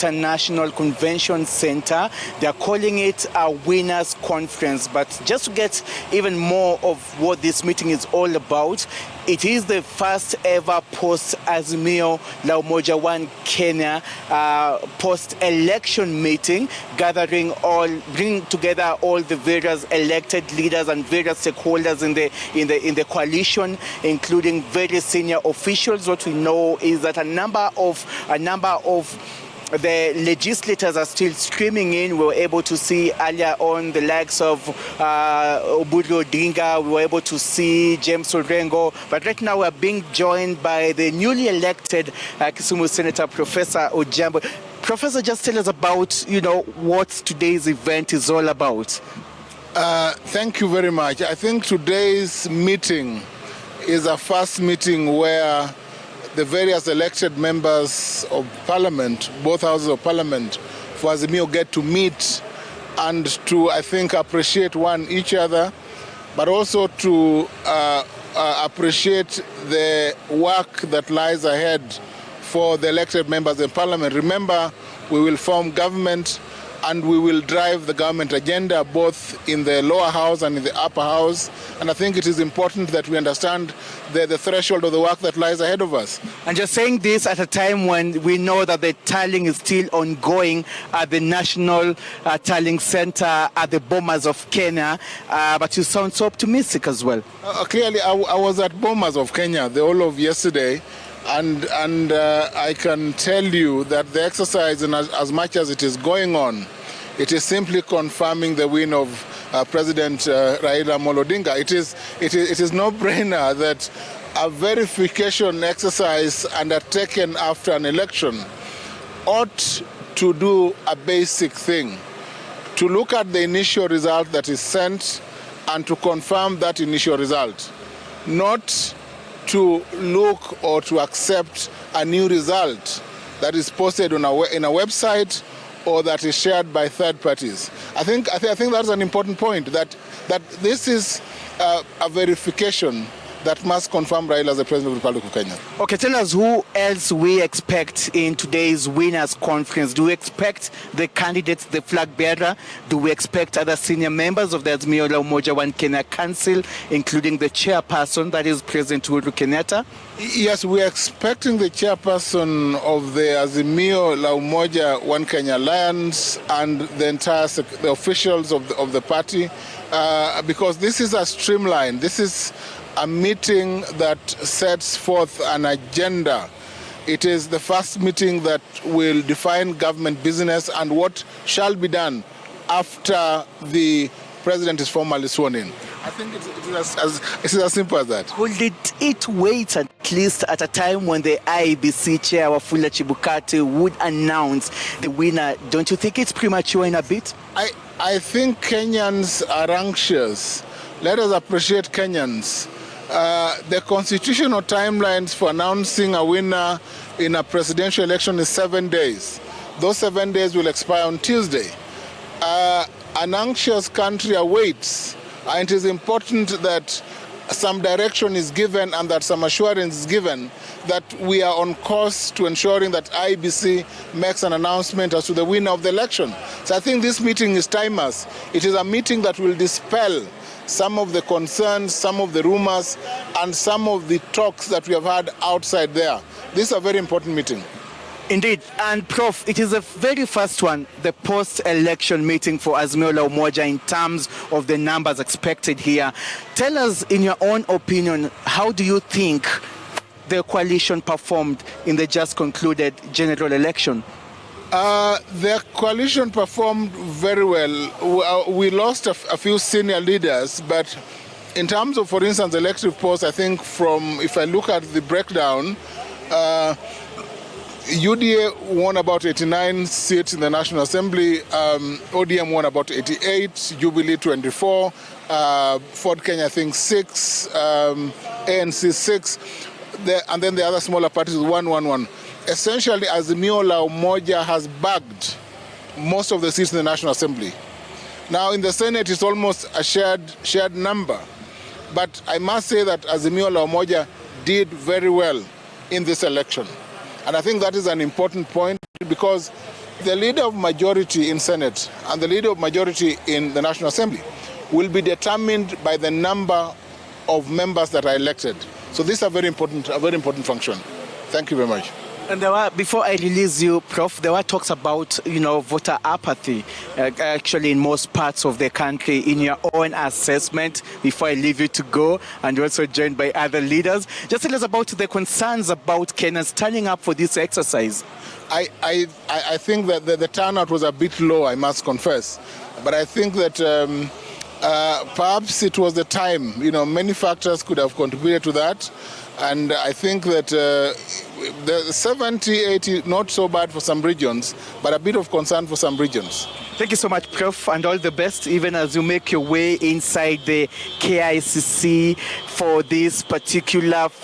International Convention Center. They're calling it a winners conference. But just to get even more of what this meeting is all about, it is the first ever post-Azimio la Umoja One Kenya post-election meeting, bringing together all the various elected leaders and various stakeholders in the coalition, including very senior officials. What we know is that a number of the legislators are still streaming in. We were able to see earlier on the likes of Uhuru Odinga. We were able to see James Orengo. But right now we're being joined by the newly elected Kisumu Senator, Professor Ojambo. Professor, just tell us about, what today's event is all about. Thank you very much. I think today's meeting is a first meeting where the various elected members of parliament, both houses of parliament, for Azimio get to meet and to, I think, appreciate each other, but also to appreciate the work that lies ahead for the elected members in parliament. Remember, we will form government and we will drive the government agenda both in the lower house and in the upper house. And I think it is important that we understand the threshold of the work that lies ahead of us. And you're saying this at a time when we know that the tallying is still ongoing at the National Tallying Center at the Bomas of Kenya, but you sound so optimistic as well. Clearly, I was at Bomas of Kenya the whole of yesterday, and I can tell you that the exercise, as much as it is going on, it is simply confirming the win of President Raila Odinga. It is no-brainer that a verification exercise undertaken after an election ought to do a basic thing, to look at the initial result that is sent and to confirm that initial result, not to look or to accept a new result that is posted in a website or that is shared by third parties. I think that's an important point, that this is a verification that must confirm Raila as the President of the Republic of Kenya. Okay, tell us who else we expect in today's winners conference. Do we expect the candidates, the flag bearer? Do we expect other senior members of the Azimio la Umoja One Kenya Council, including the chairperson, that is President Uhuru Kenyatta? Yes, we are expecting the chairperson of the Azimio la Umoja One Kenya Alliance and the officials of the party, because this is a streamline. This is a meeting that sets forth an agenda. It is the first meeting that will define government business and what shall be done after the president is formally sworn in. I think it is as simple as that. Well, did it wait at least at a time when the IEBC chair, Wafula Chebukati, would announce the winner? Don't you think it's premature in a bit? I think Kenyans are anxious. Let us appreciate Kenyans. The constitutional timelines for announcing a winner in a presidential election is 7 days. Those 7 days will expire on Tuesday. An anxious country awaits, and it is important that some direction is given and that some assurance is given that we are on course to ensuring that IEBC makes an announcement as to the winner of the election. So I think this meeting is timeless. It is a meeting that will dispel some of the concerns, some of the rumors, and some of the talks that we have had outside there. This is a very important meeting. Indeed. And Prof, it is the very first one, the post-election meeting for Azimio la Umoja in terms of the numbers expected here. Tell us, in your own opinion, how do you think the coalition performed in the just concluded general election? The coalition performed very well. We lost a few senior leaders, but in terms of, for instance, elective polls, I think if I look at the breakdown, UDA won about 89 seats in the National Assembly, ODM won about 88, Jubilee 24, Ford Kenya I think 6, ANC 6, and then the other smaller parties 1. Essentially, Azimio la Umoja has bagged most of the seats in the National Assembly. Now, in the Senate, it's almost a shared number. But I must say that Azimio la Umoja did very well in this election. And I think that is an important point, because The leader of majority in Senate and the leader of majority in the National Assembly will be determined by the number of members that are elected. So this is a very important function. Thank you very much. And before I release you, Prof, there were talks about, voter apathy, actually in most parts of the country. In your own assessment, before I leave you to go, and you're also joined by other leaders, just tell us about the concerns about Kenyans turning up for this exercise. I think that the turnout was a bit low, I must confess. But I think that perhaps it was the time. Many factors could have contributed to that. And I think that the 70, 80, not so bad for some regions, but a bit of concern for some regions. Thank you so much, Prof, and all the best, even as you make your way inside the KICC for this particular